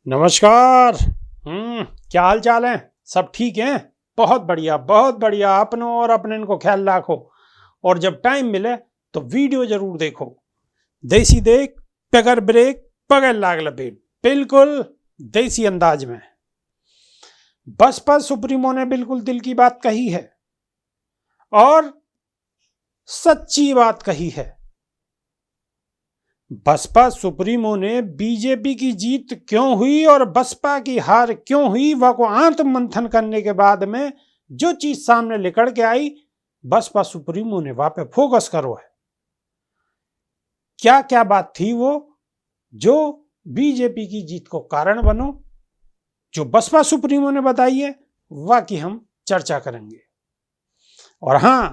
नमस्कार। क्या हाल चाल है? सब ठीक हैं? बहुत बढ़िया, बहुत बढ़िया। अपनों और अपने को ख्याल रखो और जब टाइम मिले तो वीडियो जरूर देखो। देसी देख बगैर ब्रेक बगैर लाग लपेट, बिल्कुल देसी अंदाज में। बसपा सुप्रीमो ने बिल्कुल दिल की बात कही है और सच्ची बात कही है। बसपा सुप्रीमो ने बीजेपी की जीत क्यों हुई और बसपा की हार क्यों हुई वह को आत्म मंथन करने के बाद में जो चीज सामने निकल के आई, बसपा सुप्रीमो ने वहां पे फोकस करो है। क्या क्या बात थी वो जो बीजेपी की जीत को कारण बनो, जो बसपा सुप्रीमो ने बताई है, वह की हम चर्चा करेंगे। और हां,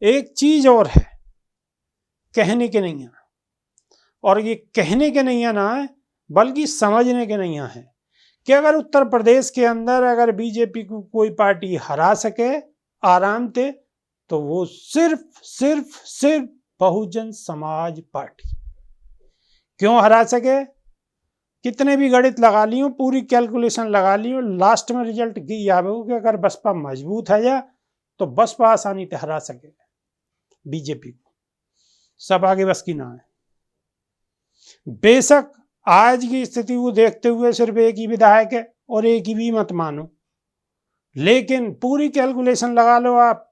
एक चीज और है, कहने के नहीं है, और ये कहने के नहीं ना है बल्कि समझने के नहीं है कि अगर उत्तर प्रदेश के अंदर अगर बीजेपी को कोई पार्टी हरा सके आराम से, तो वो सिर्फ सिर्फ सिर्फ बहुजन समाज पार्टी। क्यों हरा सके? कितने भी गणित लगा लियो, पूरी कैलकुलेशन लगा लियो, लास्ट में रिजल्ट की आवे कि अगर बसपा मजबूत है या तो बसपा आसानी से हरा सके बीजेपी को। सब आगे बस की ना है। बेशक आज की स्थिति को देखते हुए सिर्फ एक ही विधायक है और एक ही भी मत मानो, लेकिन पूरी कैलकुलेशन लगा लो आप,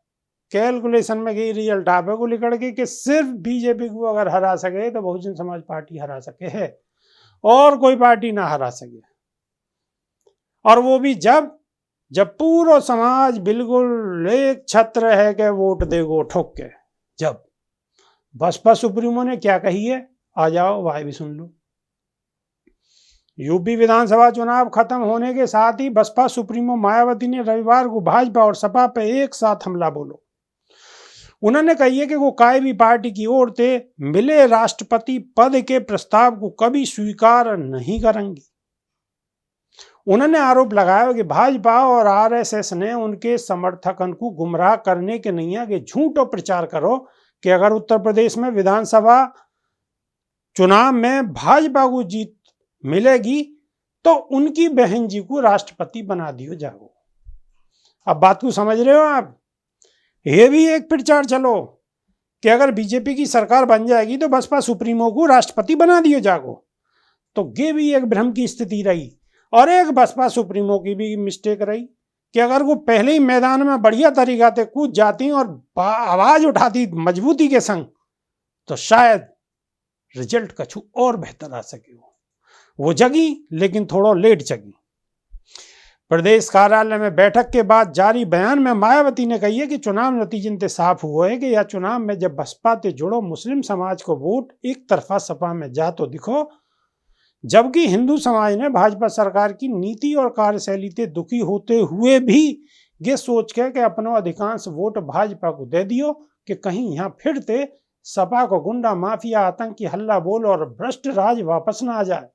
कैलकुलेशन में यही रिजल्ट आवे को लिखड़ के कि सिर्फ बीजेपी को अगर हरा सके तो बहुजन समाज पार्टी हरा सके है और कोई पार्टी ना हरा सके। और वो भी जब जब पूरा समाज बिल्कुल एक छत्र है कि वोट देगो ठोक के। जब बसपा सुप्रीमो ने क्या कही है, आ जाओ भाई भी सुन लो। यूपी विधानसभा चुनाव खत्म होने के साथ ही बसपा सुप्रीमो मायावती ने रविवार को भाजपा और सपा पे एक साथ हमला बोलो। उन्होंने कही है कि वो कोई भी पार्टी की ओर से मिले राष्ट्रपति पद के प्रस्ताव को कभी स्वीकार नहीं करेंगी। उन्होंने आरोप लगाया कि भाजपा और आरएसएस ने उनके समर्थकों को गुमराह करने के नहीं है कि झूठो प्रचार करो कि अगर उत्तर प्रदेश में विधानसभा चुनाव में भाजपा को जीत मिलेगी तो उनकी बहन जी को राष्ट्रपति बना दियो जाओ। अब बात को समझ रहे हो आप? ये भी एक प्रचार चलो कि अगर बीजेपी की सरकार बन जाएगी तो बसपा सुप्रीमो को राष्ट्रपति बना दियो जाओ। तो ये भी एक भ्रम की स्थिति रही और एक बसपा सुप्रीमो की भी मिस्टेक रही कि अगर वो पहले ही मैदान में बढ़िया तरीका से कूद जाती और आवाज उठाती मजबूती के संग, तो शायद रिजल्ट कछु और बेहतर आ सके। वो जगी लेकिन थोड़ा लेट जगी। प्रदेश कार्यालय में बैठक के बाद जारी बयान में मायावती ने कही है कि चुनाव नतीजे से साफ हुआ है कि यह चुनाव में जब बसपा से जुड़ो मुस्लिम समाज को वोट एक तरफा सपा में जा तो दिखो, जबकि हिंदू समाज ने भाजपा सरकार की नीति और कार्यशैली से दुखी होते हुए भी ये सोच के कि अपना अधिकांश वोट भाजपा को दे दियो कि कहीं यहाँ फिर से सपा को गुंडा माफिया आतंकी हल्ला बोल और भ्रष्ट राज वापस ना आ जाए।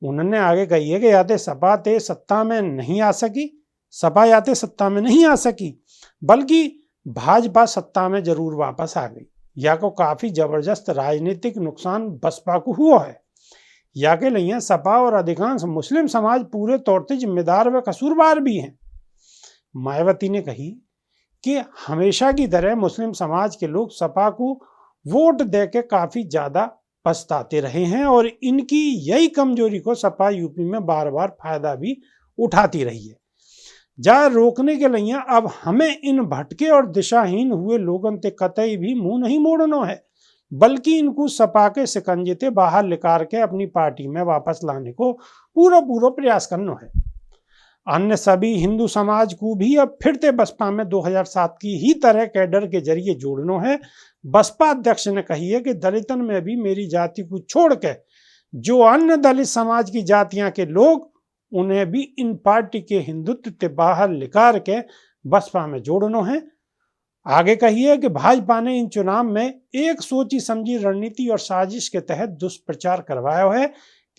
उन्होंने आगे कही है कि याते सपा ते सत्ता में नहीं आ सकी, सपा याते सत्ता में नहीं आ सकी, बल्कि भाजपा सत्ता में जरूर वापस आ गई। या को काफी जबरदस्त राजनीतिक नुकसान बसपा को हुआ है। या के लिए सपा और अधिकांश मुस्लिम समाज पूरे तौर से जिम्मेदार व कसूरवार भी हैं। मायावती ने कही कि हमेशा की तरह मुस्लिम समाज के लोग सपा को वोट दे के काफी ज्यादा पछताते रहे हैं और इनकी यही कमजोरी को सपा यूपी में बार बार फायदा भी उठाती रही है। जा रोकने के लिए अब हमें इन भटके और दिशाहीन हुए लोगों से कतई भी मुंह नहीं मोड़ना है, बल्कि इनको सपा के शिकंजे से बाहर निकाल के अपनी पार्टी में वापस लाने को पूरा प्रयास करना है। अन्य सभी हिंदू समाज को भी अब फिर से बसपा में 2007 की ही तरह कैडर के जरिए जोड़ना है। बसपा अध्यक्ष ने कही है कि दलितन में भी मेरी जाति को छोड़ के जो अन्य दलित समाज की जातियां के लोग, उन्हें भी इन पार्टी के हिंदुत्व से बाहर निकाल के बसपा में जोड़ना है। आगे कही है कि भाजपा ने इन चुनाव में एक सोची समझी रणनीति और साजिश के तहत दुष्प्रचार करवाया है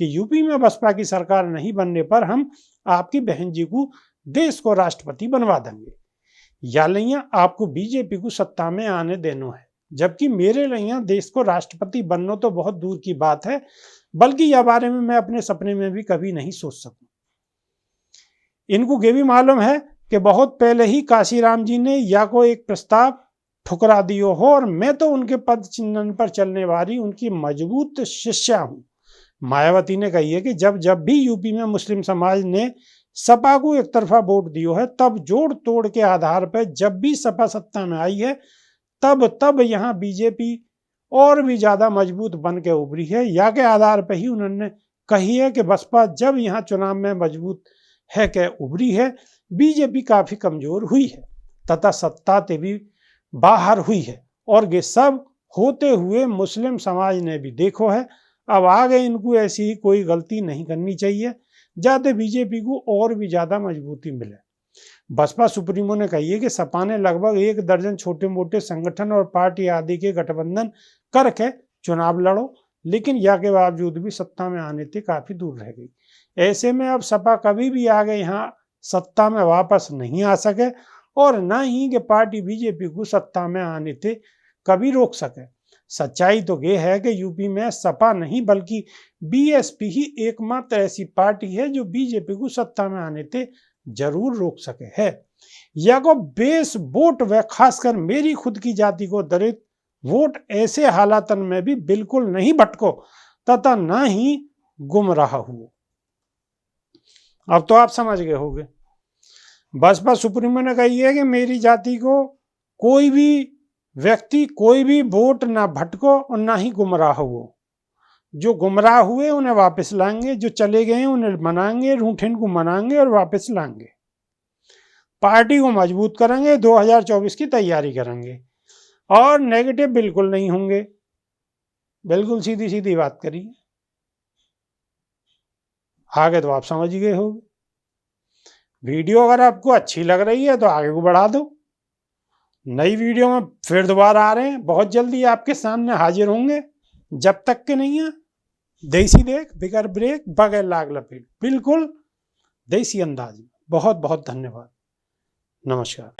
कि यूपी में बसपा की सरकार नहीं बनने पर हम आपकी बहन जी को देश को राष्ट्रपति बनवा देंगे, या नहीं आपको बीजेपी को सत्ता में आने देना है। जबकि मेरे लिए यहाँ देश को राष्ट्रपति बनना तो बहुत दूर की बात है, बल्कि यह बारे में मैं अपने सपने में भी कभी नहीं सोच सकूं। इनको ये भी मालूम है कि बहुत पहले ही काशीराम जी ने या को एक प्रस्ताव ठुकरा दियो हो, और मैं तो उनके पद चिन्ह पर चलने वाली उनकी मजबूत शिष्या हूं। मायावती ने कही है कि जब जब भी यूपी में मुस्लिम समाज ने सपा को एक तरफा वोट दियो है, तब जोड़ तोड़ के आधार पर जब भी सपा सत्ता में आई है, तब यहाँ बीजेपी और भी ज्यादा मजबूत बन के उभरी है। या के आधार पर ही उन्होंने कही है कि बसपा जब यहाँ चुनाव में मजबूत है के उभरी है, बीजेपी काफी कमजोर हुई है तथा सत्ता से भी बाहर हुई है। और ये सब होते हुए मुस्लिम समाज ने भी देखो है। अब आगे इनको ऐसी ही कोई गलती नहीं करनी चाहिए, जाते बीजेपी को और भी ज्यादा मजबूती मिले। बसपा सुप्रीमो ने कही है कि सपा ने लगभग 1 दर्जन छोटे मोटे संगठन और पार्टी आदि के गठबंधन करके चुनाव लड़ो, लेकिन या के बावजूद भी सत्ता में आने से काफी दूर रह गई। ऐसे में अब सपा कभी भी आगे यहाँ सत्ता में वापस नहीं आ सके, और न ही कि पार्टी बीजेपी को सत्ता में आने से कभी रोक सके। सच्चाई तो ये है कि यूपी में सपा नहीं बल्कि बीएसपी ही एकमात्र ऐसी पार्टी है जो बीजेपी को सत्ता में आने से जरूर रोक सके है। या को बेस वोट व खासकर मेरी खुद की जाति को दलित वोट ऐसे हालातन में भी बिल्कुल नहीं भटको तथा न ही गुमराह हुआ। अब तो आप समझ गए होंगे। बसपा सुप्रीमो ने कही है कि मेरी जाति को कोई भी व्यक्ति कोई भी वोट ना भटको और ना ही गुमराह हो। जो गुमराह हुए उन्हें वापस लाएंगे, जो चले गए उन्हें मनाएंगे, रूठेन को मनाएंगे और वापस लाएंगे। पार्टी को मजबूत करेंगे, 2024 की तैयारी करेंगे और नेगेटिव बिल्कुल नहीं होंगे। बिल्कुल सीधी सीधी बात करिए। आगे तो आप समझ गए होंगे। वीडियो अगर आपको अच्छी लग रही है तो आगे को बढ़ा दो। नई वीडियो में फिर दोबारा आ रहे हैं, बहुत जल्दी आपके सामने हाजिर होंगे। जब तक के नहीं है देसी देख बिगर ब्रेक बगैर लाग लपेट, बिल्कुल देसी अंदाज में। बहुत बहुत धन्यवाद। नमस्कार।